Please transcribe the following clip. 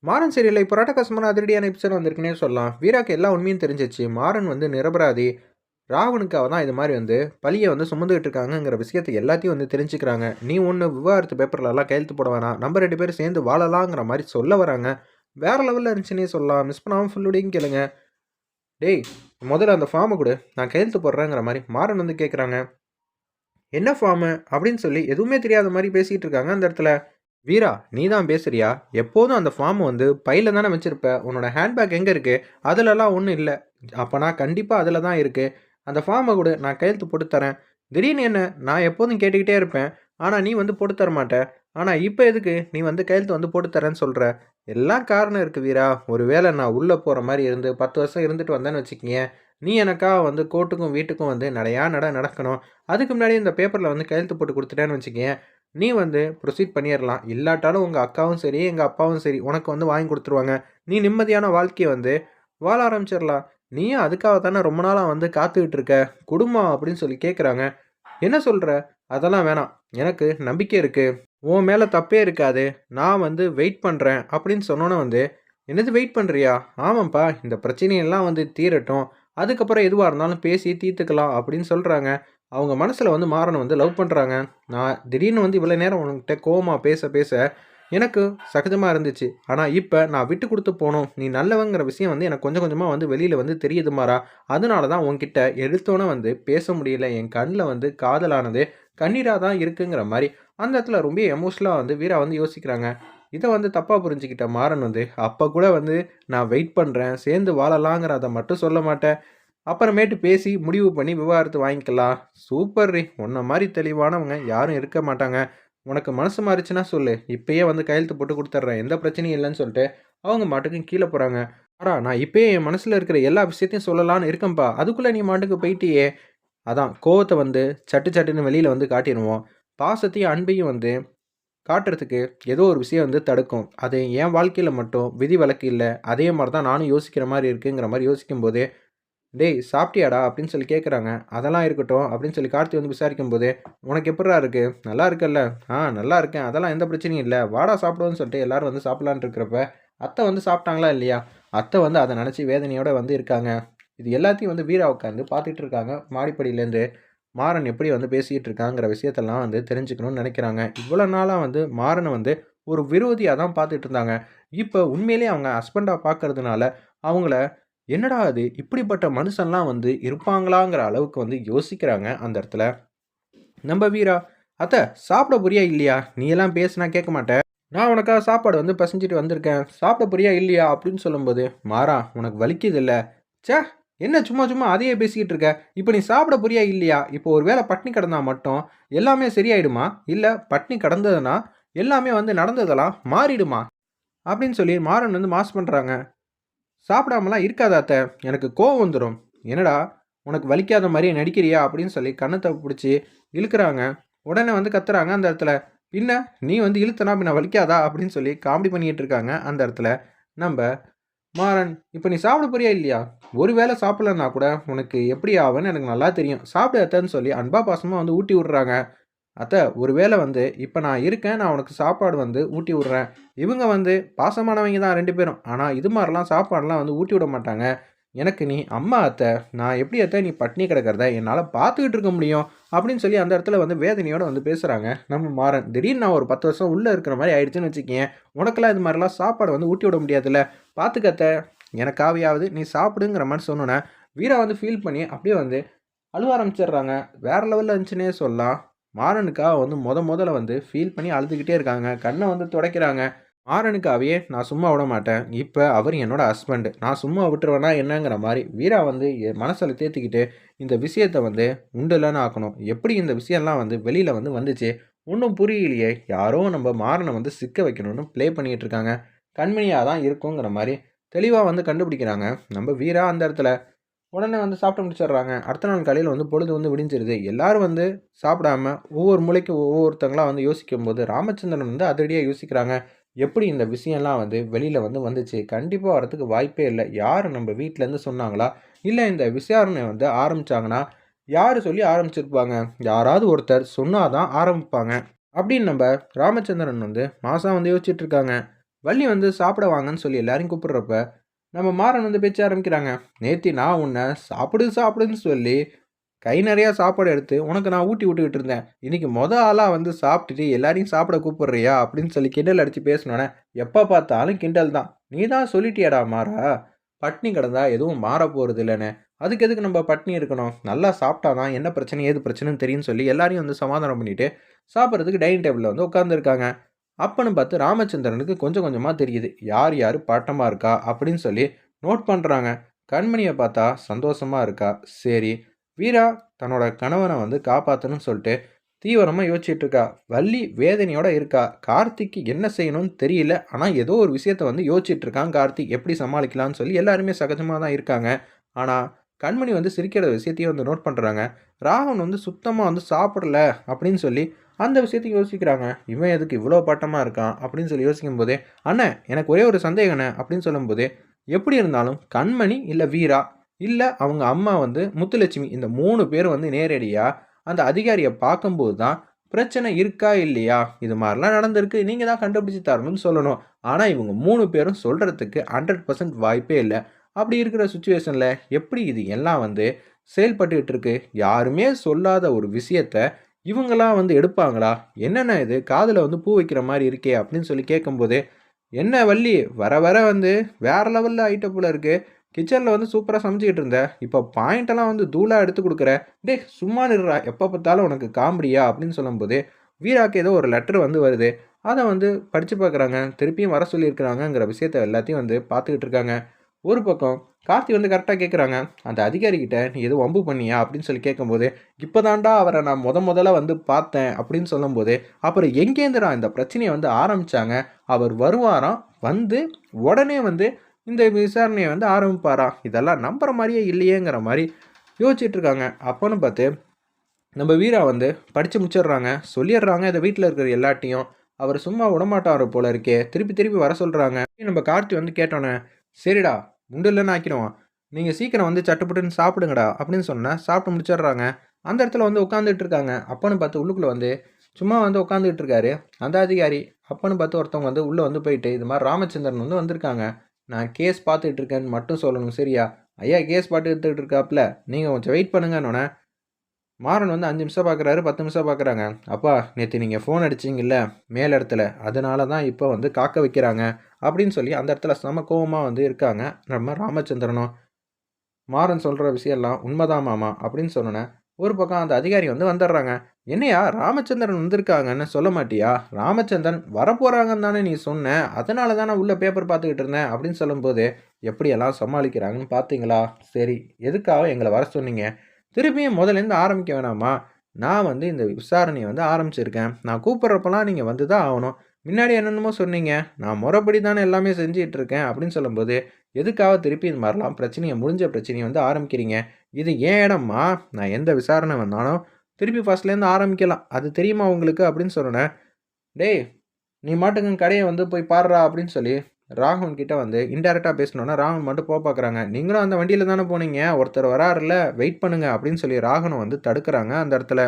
மாறன் சீரியல்ல இப்போ ராட்டகாசமான அதிரடியான எபிசோட் வந்திருக்குன்னே சொல்லலாம். வீராக்கு எல்லா உண்மையும் தெரிஞ்சிச்சு. மாறன் வந்து நிரபராதி. ராவணுக்காக தான் இது மாரி வந்து பழிய வந்து சுமந்துகிட்டு இருக்காங்கங்கிற விஷயத்த எல்லாத்தையும் வந்து தெரிஞ்சுக்கிறாங்க. நீ ஒண்ணு விவாகரத்து பேப்பர்லலாம் கையெழுத்து போட வேணாம். நம்ம 2 பேரும் சேர்ந்து வாழலாங்கிற மாரி சொல்ல வராங்க. வேற லெவல்ல இருந்துச்சுன்னே சொல்லலாம். மிஸ் பண்ணாம ஃபுல்லோடையும் கேளுங்க. டேய்! முதல்ல அந்த ஃபார்ம குடு. நான் கையெழுத்து போடுறேங்கிற மாரி மாறன் வந்து கேட்குறாங்க. என்ன ஃபார்மு? அப்படின்னு சொல்லி எதுவுமே தெரியாத மாரி பேசிட்டு இருக்காங்க அந்த இடத்துல. வீரா, நீ தான் பேசுறியா? எப்போதும் அந்த ஃபார்ம் வந்து பையில தானே வச்சிருப்ப. உன்னோட ஹேண்ட்பேக் எங்க இருக்கு? அதுலலாம் ஒண்ணும் இல்ல. அப்பனா கண்டிப்பா அதுல தான் இருக்கு. அந்த ஃபார்ம குடு. நான் கையெழுத்து போட்டு தரேன். திடீர்னு என்ன? நான் எப்போதும் கேட்டுக்கிட்டே இருப்பேன். ஆனா நீ வந்து போட்டு தர மாட்ட. ஆனா இப்ப எதுக்கு நீ வந்து கையெழுத்து வந்து போட்டு தரேன்னு சொல்ற? எல்லாம் காரணம் இருக்கு வீரா. ஒருவேளை நான் உள்ள போற மாரி இருந்து 10 வருஷம் இருந்துட்டு வந்தேன்னு வச்சுக்கயேன், நீ எனக்கா வந்து கோர்ட்டுக்கும் வீட்டுக்கும் வந்து நடையா நட நடக்கணும். அதுக்கு முன்னாடி இந்த பேப்பர்ல வந்து கையெழுத்து போட்டு குடுத்துட்டேன்னு வச்சுக்கயேன், நீ வந்து ப்ரொசீட் பண்ணிறலாம். இல்லாட்டாலும் உங்க அக்காவும் சரி, எங்க அப்பாவும் சரி, உனக்கு வந்து வாங்கி குடுத்துருவாங்க. நீ நிம்மதியான வாழ்க்கைய வந்து வாழ ஆரம்பிச்சிரலாம். நீயும் அதுக்காக தானே ரொம்ப நாளா வந்து காத்துக்கிட்டு இருக்க. குடும்மா அப்படின்னு சொல்லி கேட்குறாங்க. என்ன சொல்ற? அதெல்லாம் வேணாம். எனக்கு நம்பிக்கை இருக்கு. உன் மேல தப்பே இருக்காது. நான் வந்து வெயிட் பண்றேன் அப்படின்னு சொன்னோனே வந்து, என்னது வெயிட் பண்றியா? ஆமாம்ப்பா. இந்த பிரச்சனையெல்லாம் வந்து தீரட்டும். அதுக்கப்புறம் எதுவா இருந்தாலும் பேசி தீர்த்துக்கலாம் அப்படின்னு சொல்றாங்க. அவங்க மனசுல வந்து மாறன வந்து லவ் பண்றாங்க. நான் திடீர்னு வந்து இவ்வளோ நேரம் உன்கிட்ட கோவமா பேச பேச எனக்கு சகஜமா இருந்துச்சு. ஆனா இப்ப நான் விட்டு குடுத்து போணும். நீ நல்லவங்கிற விஷயம் வந்து எனக்கு கொஞ்சம் கொஞ்சமா வந்து வெளியில வந்து தெரியுது மாறா. அதனால தான் உன்கிட்ட எடுத்தோனே வந்து பேச முடியல. என் கண்ல வந்து காதலானது கண்ணீரா தான் இருக்குங்கிற மாரி, அந்த இடத்துல ரொம்ப எமோஷனலா வந்து வீரா வந்து யோசிக்கிறாங்க. இத வந்து தப்பா புரிஞ்சுக்கிட்ட மாறன் வந்து, அப்ப கூட வந்து நான் வெயிட் பண்றேன். சேர்ந்து வாழலாங்கிறத மட்டும் சொல்ல மாட்டேன். அப்புறமேட்டு பேசி முடிவு பண்ணி விவாகரத்து வாங்கிக்கலாம். சூப்பர்ரி! உன்ன மாரி தெளிவானவங்க யாரும் இருக்க மாட்டாங்க. உனக்கு மனசு மாறுச்சுன்னா சொல்லு. இப்பயே வந்து கையெழுத்து போட்டு குடுத்துர்றேன். எந்த பிரச்சனையும் இல்லன்னு சொல்லிட்டு, அவங்க மாட்டுக்கு கீழ போறாங்க. "அடா! நான் இப்பயே என் மனசுல இருக்கிற எல்லா விஷயத்தையும் சொல்லலான்னு இருக்கேன்ப்பா. அதுக்குள்ள நீ பாட்டுக்கு போயிட்டியே!" அதான் கோவத்த வந்து சட்டு சட்டுன்னு வெளியில வந்து காட்டிருவோம். பாசத்தையும், அன்பையும் வந்து காட்டுறதுக்கு ஏதோ ஒரு விஷயம் வந்து தடுக்கும். அது என் வாழ்க்கையில மட்டும் விதிவிலக்கு இல்ல. அதே மாரி தான் நானும் யோசிக்கிற மாரி இருக்குங்கிற மாரி யோசிக்கும்போது, "டேய் சாப்பிட்டியாடா?" அப்படின்னு சொல்லி கேட்குறாங்க. "அதெல்லாம் இருக்கட்டும்." அப்படின்னு சொல்லி கார்த்தி வந்து விசாரிக்கும்போது, "உனக்கு எப்புட்றா இருக்கு? நல்லா இருக்கல்ல?" நல்லா இருக்கேன். அதெல்லாம் எந்த பிரச்சனையும் இல்ல. வாடா சாப்பிடுவோம்ன்னு" சொல்லிட்டு எல்லாரும் வந்து சாப்பிடலான்ட்டு இருக்கிறப்ப, அத்தை வந்து சாப்பிட்டாங்களா இல்லையா? அத்தை வந்து அத நெனச்சு வேதனையோட வந்து இருக்காங்க. இது எல்லாத்தையும் வந்து வீரா உட்காந்து பார்த்துட்டு இருக்காங்க. மாடிப்படியிலேருந்து. மாறன் எப்படி வந்து பேசிட்டு இருக்காங்கிற விஷயத்தெல்லாம் வந்து தெரிஞ்சுக்கணும்னு நெனைக்கிறாங்க. இவ்வளோ நாளா வந்து மாறன வந்து ஒரு விரோதியா தான் பார்த்துட்டு இருந்தாங்க. இப்ப உண்மையிலேயே அவங்க ஹஸ்பண்டா பார்க்கறதுனால, அவங்கள என்னடா இது! இப்படிப்பட்ட மனுஷன்லாம் வந்து இருப்பாங்களாங்கிற அளவுக்கு வந்து யோசிக்கிறாங்க அந்த இடத்துல. நம்ப வீரா, "அத்த சாப்பிட போறியா இல்லையா? நீ எல்லாம் பேசினா கேட்க மாட்ட. நான் உனக்காக சாப்பாடு வந்து பெசஞ்சுட்டு வந்திருக்கேன். சாப்பிட போறியா இல்லையா?" அப்படின்னு சொல்லும்போது, "மாறா உனக்கு வலிக்குதுல்ல? ச்சே! என்ன சும்மா சும்மா அதையே பேசிக்கிட்டு இருக்க? இப்ப நீ சாப்பிட போறியா இல்லையா? இப்போ ஒரு வேள பட்னி கிடந்தா மட்டும் எல்லாமே சரியாயிடுமா? இல்ல பட்னி கிடந்ததுனா எல்லாமே வந்து நடந்ததெல்லாம் மாறிடுமா?" அப்படின்னு சொல்லி மாறன் வந்து மாஸ் பண்றாங்க. சாப்பிடாமலாம் இருக்காத அத்த. எனக்கு கோவம் வந்துரும். என்னடா! உனக்கு வலிக்காத மாரியே நடிக்கிறியா? அப்படின்னு சொல்லி கன்னத்த புடிச்சு இழுக்குறாங்க. உடனே வந்து கத்துறாங்க அந்த இடத்துல. பின்ன நீ வந்து இழுத்தனா பின்ன வலிக்காதா? அப்படின்னு சொல்லி காமெடி பண்ணிட்டு இருக்காங்க அந்த இடத்துல. நம்ப மாறன், "இப்ப நீ சாப்பிட போறியா இல்லையா? ஒரு வேள சாப்பிடலன்னா கூட உனக்கு எப்படி ஆவேன்னு எனக்கு நல்லா தெரியும். சாப்பிடு அத்தன்னு" சொல்லி அன்பா பாசமா வந்து ஊட்டி விடுறாங்க. அத்த ஒரு வேள வந்து இப்ப நான் இருக்கேன். நான் உனக்கு சாப்பாடு வந்து ஊட்டி விடுறேன். இவங்க வந்து பாசமானவைங்க தான் 2 பேரும். ஆனா இது மாரிலாம் சாப்பாடுலாம் வந்து ஊட்டி விட மாட்டாங்க. எனக்கு நீ அம்மா அத்த. நான் எப்படி அத்த நீ பட்னி கிடக்கிறத என்னால பார்த்துக்கிட்டு இருக்க முடியும்? அப்படின்னு சொல்லி அந்த இடத்துல வந்து வேதனையோட வந்து பேசுறாங்க நம்ம மாறன். திடீர்னு நான் ஒரு 10 வருஷம் உள்ள இருக்கிற மாரி ஆயிடுச்சுன்னு வச்சுக்கயேன். உனக்கெல்லாம் இது மாரிலாம் சாப்பாடு வந்து ஊட்டி விட முடியாதுல்ல. பார்த்துக்க அத்த. எனக்காவது நீ சாப்பிடுங்கிற மாரி சொன்னோனே, வீரா வந்து ஃபீல் பண்ணி அப்படியே வந்து அழுவ ஆரம்பிச்சுடுறாங்க. வேற லெவல்ல இருந்துச்சுன்னே சொல்லலாம். மாறனுக்காக வந்து மொதல்ல வந்து ஃபீல் பண்ணி அழுதுகிட்டே இருக்காங்க. கண்ண வந்து துடைக்கிறாங்க. மாறனுக்காகவே நான் சும்மா விடமாட்டேன். இப்ப அவரு என்னோட ஹஸ்பண்ட். நான் சும்மா விட்டுருவேனா என்னங்கிற மாரி வீரா வந்து என் மனசுல தேத்திக்கிட்டு, இந்த விஷயத்த வந்து உண்டு இல்லன்னு ஆக்கணும். எப்படி இந்த விஷயம்லாம் வந்து வெளியில வந்து வந்துச்சு? ஒண்ணும் புரியலையே! யாரோ நம்ம மாறன வந்து சிக்க வைக்கணும்னு ப்ளே பண்ணிட்டு இருக்காங்க. கண்மணியா தான் இருக்குங்கிற மாரி தெளிவா வந்து கண்டுபிடிக்கிறாங்க. நம்ம வீரா அந்த இடத்துல. உடனே வந்து சாப்பிட்டு முடிச்சிடுறாங்க. அடுத்த நாள் காலையில வந்து பொழுது வந்து விடிஞ்சிருது. எல்லாரும் வந்து சாப்பிடாம ஒவ்வொரு மூலைக்கு ஒவ்வொருத்தங்களா வந்து யோசிக்கும்போது, ராமச்சந்திரன் வந்து அதிரடியா யோசிக்கிறாங்க. எப்படி இந்த விஷயம்லாம் வந்து வெளியில வந்து வந்துச்சு? கண்டிப்பா வரதுக்கு வாய்ப்பே இல்ல. யாரு நம்ம வீட்லருந்து சொன்னாங்களா? இல்ல இந்த விசாரணை வந்து ஆரம்பிச்சாங்கன்னா, யாரு சொல்லி ஆரம்பிச்சிருப்பாங்க? யாராவது ஒருத்தர் சொன்னா தான் ஆரம்பிப்பாங்க. அப்படின்னு நம்ப ராமச்சந்திரன் வந்து மாசா வந்து யோசிச்சுட்டு இருக்காங்க. வள்ளி வந்து சாப்பிட வாங்கன்னு சொல்லி எல்லாரையும் கூப்பிடுறப்ப, நம்ம மாறன் வந்து பேச்ச ஆரம்பிக்கிறாங்க. "நேத்தி நான் உன்ன சாப்பிடு சாப்பிடுன்னு சொல்லி கை நெறையா சாப்பாடு எடுத்து உனக்கு நான் ஊட்டி விட்டுக்கிட்டு இருந்தேன். இன்னைக்கு ஆளா வந்து சாப்பிட்டுட்டு எல்லாரையும் சாப்பிட கூப்பிடுறியா?" அப்படின்னு சொல்லி கிண்டல் அடிச்சு பேசினோனே, எப்ப பார்த்தாலும் கிண்டல் தான். "நீ தான் சொல்லிட்டியேடா மாறா, பட்னி கிடந்தா எதுவும் மாறப் போறது இல்லன்னு. அதுக்கு எதுக்கு நம்ம பட்னி இருக்கணும்? நல்லா சாப்பிட்டா தான் என்ன பிரச்சனை, ஏது பிரச்சனைன்னு தெரியும்னு" சொல்லி எல்லாரையும் வந்து சமாதானம் பண்ணிட்டு, சாப்பிடுறதுக்கு டைனிங் டேபிள்ல வந்து உட்கார்ந்துருக்காங்க. அப்பன்னு பார்த்து ராமச்சந்திரனுக்கு கொஞ்சம் கொஞ்சமா தெரியுது. யார் யாரு பட்டமா இருக்கா அப்படின்னு சொல்லி நோட் பண்றாங்க. கண்மணிய பார்த்தா சந்தோஷமா இருக்கா. சரி. வீரா தன்னோட கணவன வந்து காப்பாத்தணும்னு சொல்லிட்டு தீவிரமா யோசிச்சுட்டு இருக்கா. வள்ளி வேதனையோட இருக்கா. கார்த்திக்கு என்ன செய்யணும்னு தெரியல. ஆனா ஏதோ ஒரு விஷயத்த வந்து யோசிச்சுட்டு இருக்கான் கார்த்திக். எப்படி சமாளிக்கலாம்னு சொல்லி எல்லாருமே சகஜமா தான் இருக்காங்க. ஆனா கண்மணி வந்து சிரிக்கிற விஷயத்தையும் வந்து நோட் பண்றாங்க. ராகவன் வந்து சுத்தமா வந்து சாப்பிடல அப்படின்னு சொல்லி அந்த விஷயத்தையும் யோசிக்கிறாங்க. இவன் எதுக்கு இவ்வளோ பட்டமா இருக்கான் அப்படின்னு சொல்லி யோசிக்கும்போதே, "அண்ணே எனக்கு ஒரே ஒரு சந்தேகண்ணே" அப்படின்னு சொல்லும்போதே, எப்படி இருந்தாலும் கண்மணி இல்ல வீரா, இல்ல அவங்க அம்மா வந்து முத்துலட்சுமி இந்த 3 பேரும் வந்து நேரடியா அந்த அதிகாரிய பார்க்கும்போது தான் பிரச்சனை இருக்கா இல்லையா? இது மாரிலாம் நடந்திருக்கு. நீங்க தான் கண்டுபிடிச்சு தரணும்னு சொல்லணும். ஆனா இவங்க 3 பேரும் சொல்றதுக்கு 100% வாய்ப்பே இல்ல. அப்படி இருக்கிற சிச்சுவேஷன்ல எப்படி இது எல்லாம் வந்து செயல்பட்டுட்டு இருக்கு? யாருமே சொல்லாத ஒரு விஷயத்த இவங்கலாம் வந்து எடுப்பாங்களா? என்னண்ணா இது காதுல வந்து பூ வைக்கிற மாரி இருக்கே! அப்படின்னு சொல்லி கேட்கும்போதே, "என்ன வள்ளி வர வர வந்து வேற லெவல்ல ஆயிட்ட போல இருக்கு. கிச்சன்ல வந்து சூப்பரா சமைச்சுக்கிட்டு இருந்த. இப்ப பாயிண்டெல்லாம் வந்து தூளா எடுத்து குடுக்குற. டேய் சும்மா நில்றா! எப்ப பார்த்தாலும் உனக்கு காமெடியா?" அப்படின்னு சொல்லும்போது, வீராக்கு ஏதோ ஒரு லெட்டர் வந்து வருது. அத வந்து படிச்சு பார்க்குறாங்க. திருப்பியும் வர சொல்லியிருக்கிறாங்கங்கிற விஷயத்த எல்லாத்தையும் வந்து பார்த்துக்கிட்டு இருக்காங்க. ஒரு பக்கம் கார்த்தி வந்து கரெக்ட்டா கேட்குறாங்க. அந்த அதிகாரிகிட்ட, "நீ எதுவும் வம்பு பண்ணியா?" அப்படின்னு சொல்லி கேட்கும்போது, "இப்ப தான்டா அவர நான் மொதல்ல வந்து பார்த்தேன்" அப்படின்னு சொல்லும்போது, "அப்புறம் எங்கேருந்துடா இந்த பிரச்சனைய வந்து ஆரம்பிச்சாங்க? அவர் வருவாராம், வந்து உடனே வந்து இந்த விசாரணைய வந்து ஆரம்பிப்பாராம். இதெல்லாம் நம்புற மாரியே இல்லையேங்கிற மாரி யோசிச்சுட்டு இருக்காங்க. அப்பன்னு பார்த்து நம்ம வீரா வந்து படிச்சு முடிச்சிடுறாங்க. சொல்லிடுறாங்க இத வீட்ல இருக்கிற எல்லார்ட்டயும். அவரு சும்மா விடமாட்டாரு போல இருக்கே! திருப்பி திருப்பி வர சொல்றாங்க. நம்ம கார்த்தி வந்து கேட்டோனே, "சரிடா, உண்டு இல்லன்னு ஆக்கிடுவோம். நீங்க சீக்கிரம் வந்து சட்டுப்புட்டுன்னு சாப்பிடுங்கடா" அப்படின்னு சொன்னேன். சாப்பிட்டு முடிச்சிடுறாங்க. அந்த இடத்துல வந்து உட்காந்துட்டு இருக்காங்க. அப்பன்னு பார்த்து உள்ளுக்குள்ள வந்து சும்மா வந்து உட்காந்துட்டு இருக்காரு. அந்த அதிகாரி. அப்பன்னு பார்த்து ஒருத்தவங்க வந்து உள்ள வந்து போயிட்டு, "இது மாரி ராமச்சந்திரன் வந்து வந்திருக்காங்க. நான் கேஸ் பார்த்துட்டு இருக்கேன்னு மட்டும் சொல்லணும் சரியா?" "ஐயா கேஸ் பார்த்துட்டு இருக்காப்ல. நீங்க கொஞ்சம் வெயிட் பண்ணுங்கன்னோனே" மாறன் வந்து 5 நிமிஷம் பார்க்குறாரு, 10 நிமிஷம் பார்க்குறாங்க. "அப்பா நேத்து நீங்க ஃபோன் அடிச்சீங்கல்ல, மேல் இடத்துல. அதனால தான் இப்ப வந்து காக்க வைக்கிறாங்க." அப்படின்னு சொல்லி அந்த இடத்துல செம கோவமா வந்து இருக்காங்க. நம்ம ராமச்சந்திரனும். மாறன் சொல்ற விஷயம்லாம் உண்மதான் மாமா அப்படின்னு சொன்னோனே, ஒரு பக்கம் அந்த அதிகாரி வந்து வந்துடுறாங்க. "என்னய்யா ராமச்சந்திரன் வந்திருக்காங்கன்னு சொல்ல மாட்டியா? ராமச்சந்திரன் வரப்போறாங்கன்னு தானே நீ சொன்ன. அதனால தான் நான் உள்ள பேப்பர் பார்த்துக்கிட்டு இருந்தேன்." அப்படின்னு சொல்லும்போது, எப்படியெல்லாம் சமாளிக்கிறாங்கன்னு பார்த்தீங்களா? சரி, எதுக்காக எங்கள வர சொன்னீங்க? திருப்பியும் முதலேருந்து ஆரம்பிக்க வேணாமா? நான் வந்து இந்த விசாரணைய வந்து ஆரம்பிச்சிருக்கேன். நான் கூப்பிடுறப்பலாம் நீங்க வந்து தான் ஆவணும். முன்னாடி என்னென்னமோ சொன்னீங்க. நான் முறைப்படி தானே எல்லாமே செஞ்சுட்டு இருக்கேன் அப்படின்னு சொல்லும்போது, எதுக்காக திருப்பி இந்த மாரிலாம் பிரச்சனைய முடிஞ்ச பிரச்சனைய வந்து ஆரம்பிக்கிறீங்க? இது என் இடம்மா. நான் எந்த விசாரணை வந்தாலும் திருப்பி ஃபர்ஸ்ட்லேருந்து ஆரம்பிக்கலாம். அது தெரியுமா உங்களுக்கு? அப்படின்னு சொன்னோனே, "டேய்! நீ மாட்டுக்கு கடைய வந்து போய் பார்றா" அப்படின்னு சொல்லி ராகவன் கிட்ட வந்து இன்டைரக்ட்டா பேசினோனே, ராகவன் மட்டும் பார்க்குறாங்க. "நீங்களும் அந்த வண்டியில தானே போனீங்க? ஒருத்தர் வராருல்ல, வெயிட் பண்ணுங்க" அப்படின்னு சொல்லி ராகவன வந்து தடுக்குறாங்க அந்த இடத்துல.